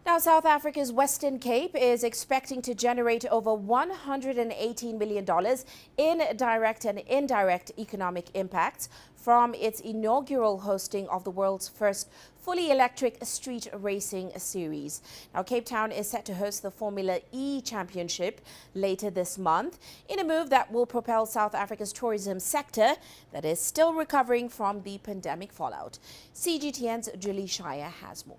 Now, South Africa's Western Cape is expecting to generate over $118 million in direct and indirect economic impacts from its inaugural hosting of the world's first fully electric street racing series. Now, Cape Town is set to host the Formula E Championship later this month in a move that will propel South Africa's tourism sector that is still recovering from the pandemic fallout. CGTN's Julie Shire has more.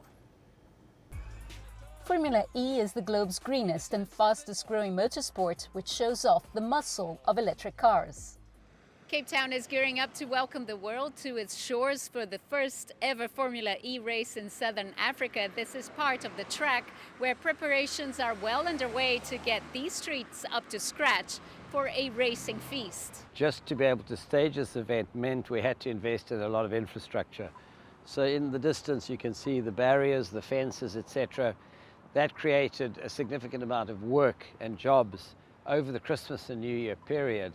Formula E is the globe's greenest and fastest growing motorsport, which shows off the muscle of electric cars. Cape Town is gearing up to welcome the world to its shores for the first ever Formula E race in Southern Africa. This is part of the track where preparations are well underway to get these streets up to scratch for a racing feast. Just to be able to stage this event meant we had to invest in a lot of infrastructure. So in the distance you can see the barriers, the fences, etc. That created a significant amount of work and jobs over the Christmas and New Year period.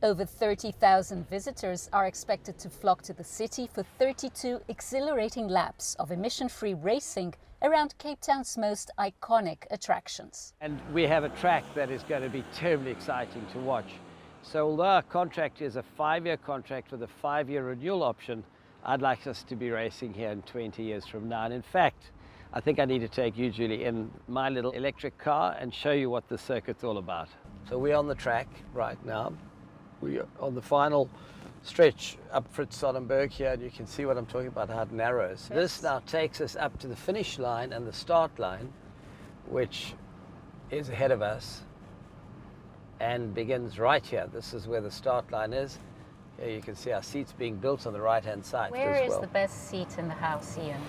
Over 30,000 visitors are expected to flock to the city for 32 exhilarating laps of emission-free racing around Cape Town's most iconic attractions. And we have a track that is going to be terribly exciting to watch. So although our contract is a 5-year contract with a 5-year renewal option, I'd like us to be racing here in 20 years from now. And in fact, I think I need to take you, Julie, in my little electric car and show you what the circuit's all about. So we're on the track right now. We are on the final stretch up Fritz Sonnenberg here, and you can see what I'm talking about, how it narrows. Yes. This now takes us up to the finish line and the start line, which is ahead of us and begins right here. This is where the start line is. Here you can see our seats being built on the right-hand side. Where is the best seat in the house, Ian?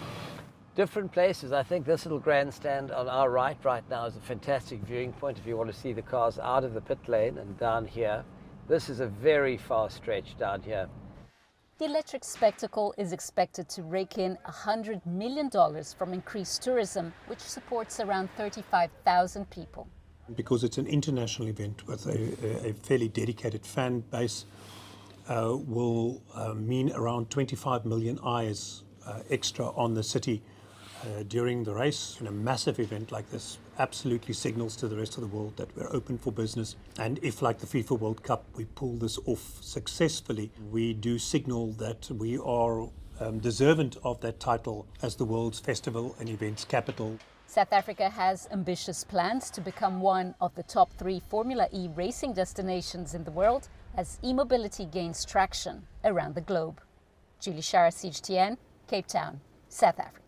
Different places. I think this little grandstand on our right now is a fantastic viewing point if you want to see the cars out of the pit lane and down here. This is a very fast stretch down here. The electric spectacle is expected to rake in $100 million from increased tourism, which supports around 35,000 people. Because it's an international event with a fairly dedicated fan base, will mean around 25 million eyes extra on the city during the race. And a massive event like this absolutely signals to the rest of the world that we're open for business. And if, like the FIFA World Cup, we pull this off successfully, we do signal that we are deserving of that title as the world's festival and events capital. South Africa has ambitious plans to become one of the top 3 Formula E racing destinations in the world as e-mobility gains traction around the globe. Julie Shire, CGTN, Cape Town, South Africa.